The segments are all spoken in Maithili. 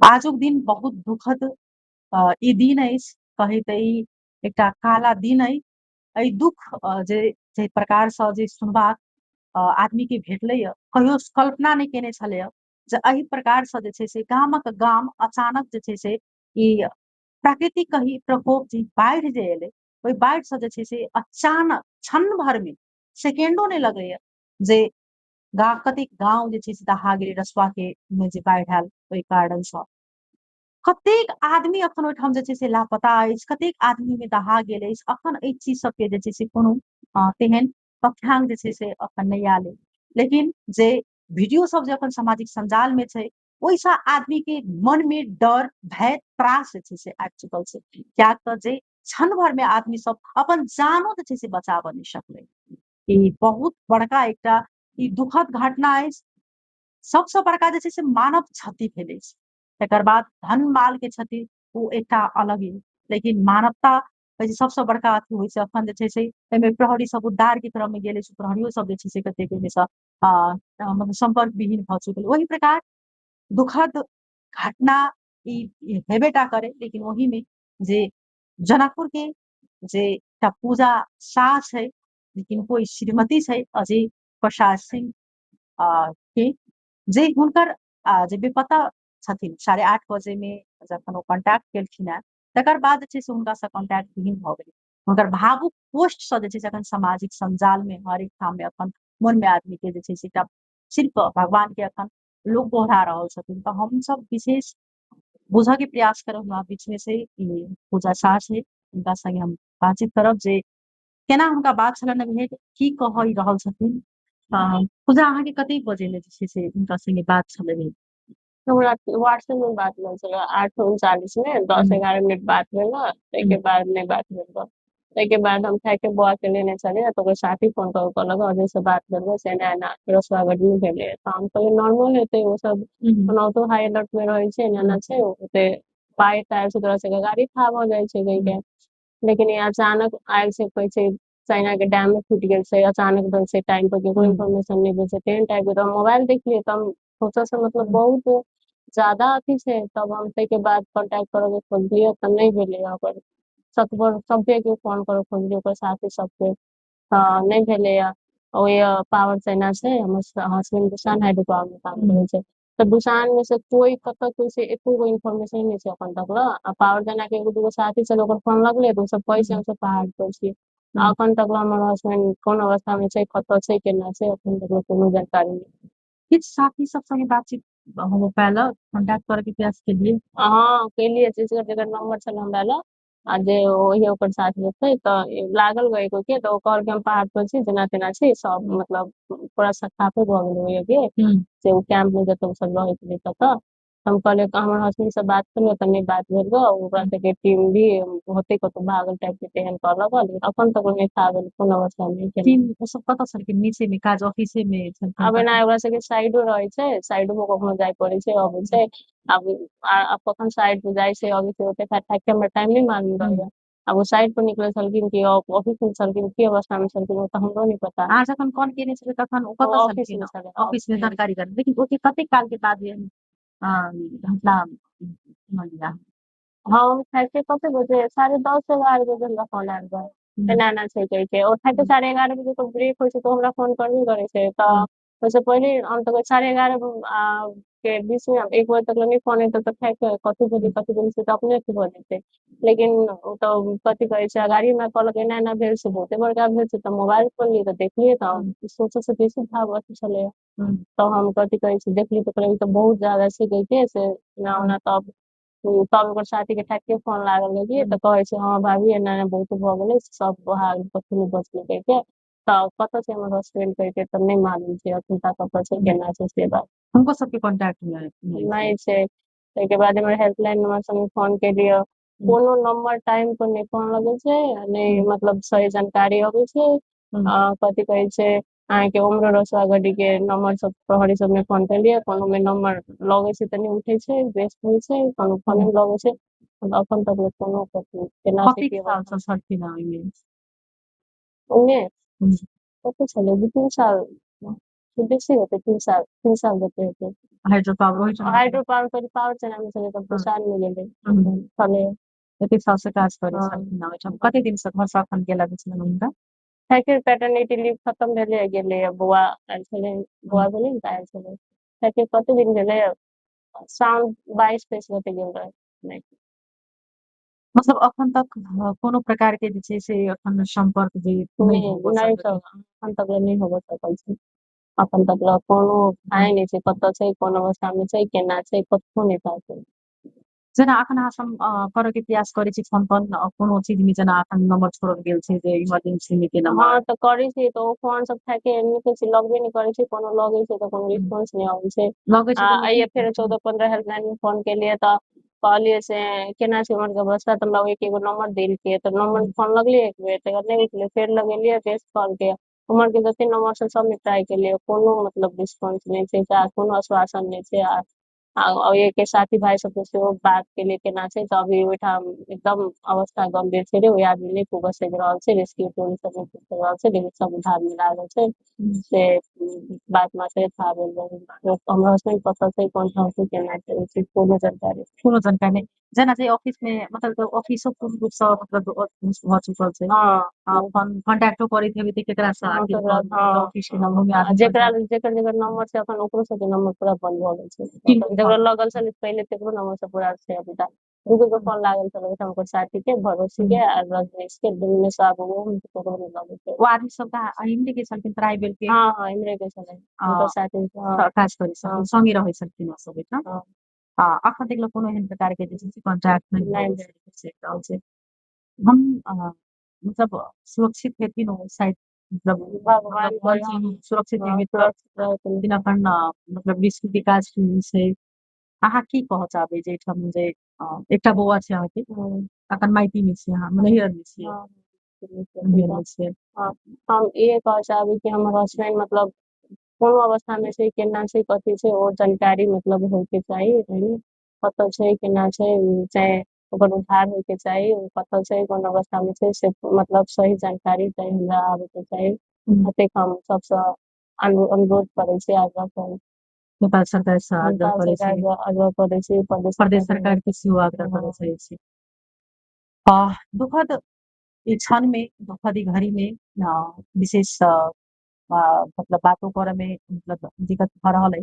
आजुक दिन बहुत दुखद ई दिन अछि कहै तऽ ई एकटा काला दिन अइ। एहि दुःख जे प्रकारसँ जे सुनबाक आदमीके भेटलैए कहियो कल्पना नहि केने छलैए जे एहि प्रकारसँ जे छै से गामक गाम अचानक जे छै से ई प्राकृतिक कही प्रकोप जे बाढ़ि जे एलै ओहि बाढ़िसँ जे छै से अचानक क्षण भरमे सेकेंडो नहि लगैए जे कतेक गाँव जे छै से दहा गेलै रसुआके मे जे बाढ़ि आयल ओहि कारणसँ कतेक आदमी अखन ओहिठाम जे छै से लापता अछि, कतेक आदमीमे दहा गेल अछि। अखन एहि चीज सबके जे छै से कोनो तेहन तथ्याङ्क जे छै से अखन नहि आयल अइ। लेकिन जे वीडियो सब जे अखन सामाजिक संजालमे छै ओहिसँ आदमीके मनमे डर भय त्रास जे छै से आबि चुकल छै। कियाक तऽ जे क्षण भरमे आदमी सब अपन जानो जे छै से बचाबऽ नहि सकलै। ई बहुत बड़का एकटा ई दुखद घटना अछि। सबसँ बड़का जे छै से मानव क्षति भेलै छै। तकर बाद धन माल के क्षति ओ एकटा अलग अइ। लेकिन मानवता के जे सबसँ बड़का अथी होइ छै अखन जे छै से एहिमे प्रहरी सब उद्धार के क्रम में गेलै से प्रहरियो सब जे छै से कतेक ओहिमेसँ मतलब संपर्क विहीन भऽ चुकल। ओहि प्रकार दुखद घटना ई हेबेटा करे। लेकिन ओहिमे जे जनकपुर के जे एकटा पूजा शाह छै लेकिन कोई श्रीमती छै अजय प्रसाद सिंह के जे हुनकर जे बेपत्ता छथिन 8:30 बजेमे जखन ओ कॉन्टैक्ट केलखिन हेँ तकर बाद जे छै से हुनकासँ कॉन्टैक्ट विहीन भऽ गेलै। हुनकर भावुक पोस्टसँ जे छै से एखन सामाजिक संजालमे हरेक ठाममे एखन मोनमे आदमीके जे छै से एकटा सिर्फ भगवानके एखन लोक दोहरा रहल छथिन। तऽ हमसब विशेष बुझयके प्रयास करब हमरा बीचमे से ई पूजा शाह छै हुनका संगे हम बातचीत करब जे केना हुनका बात छलनि भेट की कहि रहल छथिन। पूजा अहाँके कतेक बजेले जे छै से हुनका संगे बात छलै भेल? हमरा व्हाट्सएप में बात भेल छलै 8:39 में 10-11 मिनट बात भेल। ताहिके बाद नहीं बात भेल। ताहिके बाद हम खाइके बौआ के लेने छलियै तो ओकर साथी फोन कऽ कहलक अजय से बात करबै से एना एना रसुआगढ़ में भेलै। तऽ हम कहलियै नॉर्मल हेतै ओ सब ओनाहितो हाई अलर्ट में रहै छै एना एना छै ओते पाइ ताइ से तोरा सबके गाड़ी खा भऽ जाइ छै कहि के। लेकिन ये अचानक आयल से कहै छै चाइना के डैम में फूटि गेल छै अचानक भेल छै टाइम पर केकरो इन्फॉर्मेशन नहीं भेल छै तेहन टाइप के। तो मोबाइल देखलियै तऽ हम सोचऽ से मतलब बहुत ज्यादा अथी छै। तब हम ताहिके बाद कॉन्टैक्ट करऽ के खोजलियै तऽ नहीं भेलै ओकर सतबर सभे के फोन करऽ खोजलियै ओकर साथी सबके नहीं भेलैया। ओहि पावर चाइना छै हमर हसबैंड दुसान हाइड्रो पावर में काम करै छै। तऽ दुसान में से कोई कतऽ कोई से एको गो इन्फॉर्मेशन नहीं छै अखन तक आ पावर चाइना के एगो दूगो साथी छलै ओकर फोन लगलै तऽ ओ सब कहै छै हम सब पहाड़ पर छियै। अखन तक हमर हसबैंड कोन अवस्था में छै कतऽ छै केना छै अखन तक कोनो जानकारी नहीं। किछु साथी सब संगे बातचीत हम पहले कॉन्टैक्ट करऽ के प्रयास केलियै। हाँ केलियै जकर नंबर छलै हमरा लग आ जे ओहि ओकर साथी छै तऽ लागल गो एगो के तऽ ओ कहलकै हम पहाड़ पर छी जेना तेना छै सब मतलब पूरा साफे भऽ गेलै के से ओ कैंप में जतऽ सब रहै छलै ततऽ। हम कहलियै हमर हसबैंड से बात केलियै तऽ नहीं बात भेल ग ओकरा सबके टीम भी होते कतौ भागल टाइप के तेहन कहलक लेकिन अखन तक नहीं था गेल कोन अवस्था में टीम ओ सब कतऽ छलखिन? नीचे में काज ऑफिसे में छलखिन? अब एना ओकरा सबके साइडो रहै छै साइडो में कखनो जाय पड़ै छै अबै छै। अब कखन साइड पे जाइ छै अबै छै ओते ठाक के हमरा टाइम नहीं मालूम रहैया। अब वो साइड पर निकलल छलखिन कि ऑफिस में छलखिन की अवस्था में छलखिन ओ तऽ हमरो नहीं पता। अहाँ जखन कॉल केने छलियै तखन ओ कतऽ ऑफिस छलखिन? में छलै ऑफिस में जानकारी कर लेकिन ओते कतेक काल के बाद घटना मिला? हम खाइते कते बजे 10:30-11 बजे हमरा फोन आयल रहे एना एना छै कह के। और खाइते 11:30 बजे तो ब्रेक होइ छै तो हमरा फोन करबे करे छै तऽ ओहिसे पहले हम तो 11:30 के बीच में 1 बजे तक नहीं फोन एतै तऽ खाइते कथी बजे से तऽ अपने अथी भऽ जेतै। लेकिन ओ तऽ कथी कहै छै गाड़ी में कहलक एना एना भेल छै बहुते बड़का भेल छै तऽ मोबाइल खोललियै तऽ देखलियै तऽ सोचऽ से बेसी भाव अथी छलै। तऽ हम कथी कहै छै देखली तऽ कहली तऽ बहुत ज्यादा छै कहि के से एना ओना तब ओकर साथी के ठाके फोन लागल रहियै तऽ कहै छै हाँ भाभी एना एना बहुत भऽ गेलै सब कथी नहीं बचलै कहि के। तऽ कतऽ छै हमर हसबैंड कहि के तऽ नहीं मालूम छै अखन तक कतऽ छै केना छै से बात हुनको सबके कॉन्टैक्ट में नहीं छै। ताहिके बाद हमर हेल्पलाइन नंबर संगे फोन केलियै कोनो नंबर टाइम पर नहीं फोन लगै छै नहीं मतलब सही जानकारी अबै छै। कथी कहै छै अहाँ के उम्र रसुआगढ़ी के नंबर सब प्रहरी सब में फोन केलियै कोनो में नंबर लगै छै तऽ नहीं उठै छै व्यस्त होइ छै कोनो फोने नहीं लगै छै। अखन तक कोनो केना छै कतेक की साल से अवस्था छलखिन हैं ओहिमे? ओहिमे कते छलै 2-3 साल बेसी होते 3 साल जति होते हाइड्रो पावर होइ छ हाइड्रो पावर पनि पावर चलाउने छले त पुसान में गेले तले यति सालसे काज करे हाँ। छलखिन ओइठाम कति दिन से घर से अखन गेला छलखिन हुनका फिर पैटर्निटी लीव खत्म भेले गेले बुआ आयल छले बुआ भेले नि त आयल छले फिर कति दिन भेले साउन 22-23 गते गेल रहे नहीं मतलब अखन तक कोनो प्रकार के जे छै से अखन संपर्क जे नहीं हो नहीं सकल अखन तक नहीं हो सकल छै अपन तक कोनो थाहे नहीं छै कत छै कोन अवस्था में छै केना छै कतो नहीं पता छै जेना अखन अहाँ सम करऽ के प्रयास करै छी फोन पर कोनो चीज में जेना अखन नंबर छोड़ल गेल छै जे इमरजेंसी में के नंबर हाँ तो करै छी तो फोन सब थाके निकल छै लगबे नहीं करै छै कोनो लगे छै तो कोनो रिस्पांस नहीं आबै छै लगे छै कोनो आइए फिर 14-15 हेल्पलाइन में फोन के लिए तो कहलिए से केना छै उमर के अवस्था तो लगे के एगो नंबर देल के तो नंबर फोन लगले एक बेर तकर नहीं उठले फिर लगेलिए बेस्ट कॉल के उमर के जते नंबर से सब में ट्राई केलिए कोनो मतलब रिस्पांस नहीं छै चाहे कोनो आश्वासन नहीं छै और ये के साथी भाई सब से बात के लिए केना छै तो अभी ओइठाम एकदम अवस्था गंभीर छै रे ओइ आदमी नहीं पुग सक रहल छै रेस्क्यू टीम सब नहीं पुग रहल छै लेकिन सब उधार में लागल छै से बात में से था भेल रहे हमरा हस्बैंड पता छै कोन ठाम से केना छै से कोनो जानकारी नहीं जेना चाहिँ ऑफिस में मतलब ऑफिसो पूर्ण रूप से मतलब भ चुकल छै अपन कांटेक्टो करैत हेबै त केकरा से आखिर ऑफिस के नंबर में आदमी जेकरा जेकर नंबर छै अपन ओकरो सब के नंबर पूरा बंद भ गेल छै जेकरा लगल छले पहले तेकरो नंबर से पूरा छै अभी तक दूगो के फोन लागल छले हम को साथी के भरोसे के और रजनीश के दिन में सब वो केकरो नहीं लगे छै वो आदमी सब का हिंदी के छलखिन ट्राइबल के हां इमरे के छले उनकर साथी काज करै छलखिन संगे रहै छलखिन सब एठाम अखन तक कोनो एहन प्रकार के जे छै कॉन्ट्रैक्ट नहीं से रहल छै हम मतलब सुरक्षित हेथिन ओ साइड मतलब भगवान सुरक्षित दिन अपन मतलब विश्व विकास छै अहाँ की कह चाहबै जे एठाम जे एकटा बौआ छै अहाँके अखन माइती में छी अहाँ नैहर में छी नैहर में छी हम ये कह चाहबै कि हमर हस्बैंड मतलब कोनो अवस्था में छै केना छै कथी छै ओ जानकारी मतलब होके चाहिए कतऽ छै केना छै चाहे ओकर उद्धार होके चाहिए कतऽ छै कोन अवस्था में छै से मतलब सही जानकारी चाही हमरा आबे के चाही एतेक हम सबसे अनुरोध करै छी आग्रह करै नेपाल सरकार से आग्रह करै छी आग्रह करै छी प्रदेश सरकार के सेहो आग्रह करै छै दुखद ई क्षण में दुखद ई घड़ी में विशेष मतलब बातों करे में मतलब दिक्कत भ रहल है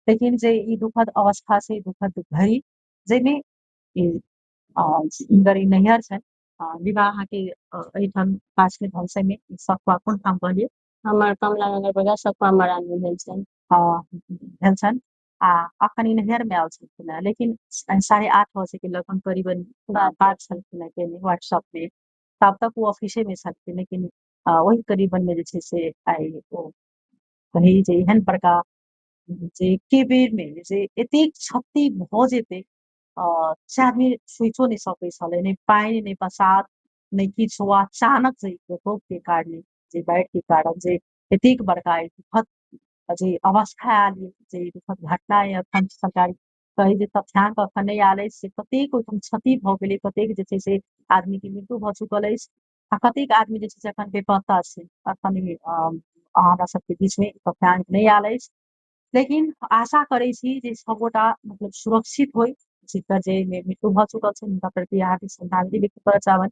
लेकिन जे ई दुखद अवस्था से दुखद घड़ी जेमे हिनकर ई नैहर छै विवाह के एठाम पास में धनसै में सखुआ कोन ठाम कहलिए हमर कमला नगर बजार सखुआ मरान में भेल छन भेल छन अखन ई नैहर में आयल छलखिन लेकिन 8:30 बजे के लगभग करीबन बात छलखिन केने व्हाट्सएप में तब तक वो ऑफिसे में छलखिन लेकिन वही करीबन में जे छै से आई ओ कही जे एहन प्रकार जे के बेर में जे एतेक क्षति भ जेतै से आदमी सोचो नहीं सकै छलै नहीं पानि नहीं बसात नहीं किछु अचानक जे प्रकोप के कारण जे बाढ़ि के कारण जे एतेक बड़का दुखद जे अवस्था आयल जे दुखद घटना अखन सरकार कही जे तथ्यांक अखन नहीं आयल अछि से कतेक ओहिठाम क्षति भऽ गेलै कतेक जे छै से आदमी के मृत्यु भऽ चुकल अछि कतेक आदमी जे छै से अखन बेपत्ता छै अखन हमरा सबके बीच में तथ्यांक नहीं आयल अछि लेकिन आशा करै छी जे सब गोटा मतलब सुरक्षित होय जिनकर जे मृत्यु भऽ चुकल छै हुनका प्रति हार्दिक श्रद्धांजलि व्यक्त करऽ चाहबनि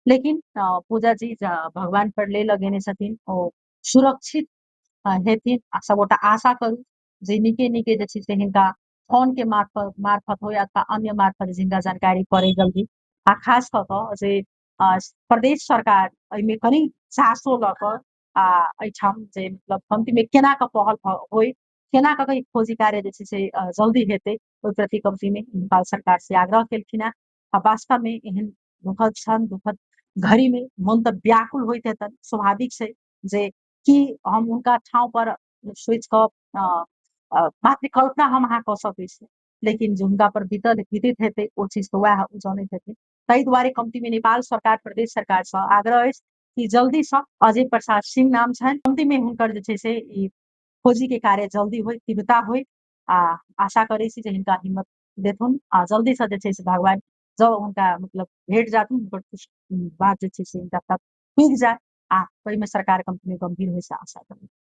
लेकिन पूजा जी भगवान पर ले लगेने छथिन ओ सुरक्षित हेथिन सब गोटा आशा करू जे नीके नीके जे छै से हिनका फोन के मार्फत हो अथवा अन्य मार्फत जिनका जानकारी पड़े जल्दी खास कऽ कऽ जे प्रदेश सरकार एहिमे कनि चासो लऽ कऽ एहिठाम जे मतलब कम्तीमे केना कऽ पहल होय केना कऽ ई खोजी कार्य जे छै से जल्दी हेतै ओहि प्रति कम्तीमे नेपाल सरकार से आग्रह केलखिन हेँ वास्तव में एहन दुखद क्षण दुखद घड़ी में मन तऽ व्याकुल होइत हेतनि स्वाभाविक छै जे कि हम हुनका ठाउँ पर सोचि कऽ मात्र कल्पना हम अहाँ कऽ सकै छी लेकिन जे हुनका पर बीतैत हेतै ओ चीज तऽ वएह जानैत हेतै ताहि दुआरे कम्तीमे नेपाल सरकार प्रदेश सरकारसँ आग्रह अछि कि जल्दी सँ अजय प्रसाद सिंह नाम छनि कम्तीमे हुनकर जे छै से ई खोजी के कार्य जल्दी होय तीव्रता होय आशा करै छी जे हिनका हिम्मत देथुन जल्दी से जे छै से भगवान जब हुनका मतलब भेट जाथुन हुनकर कुछ बात जे छै से हिनका तक पुगि जाय ओहिमे सरकार कम्पनी गंभीर होय से आशा करै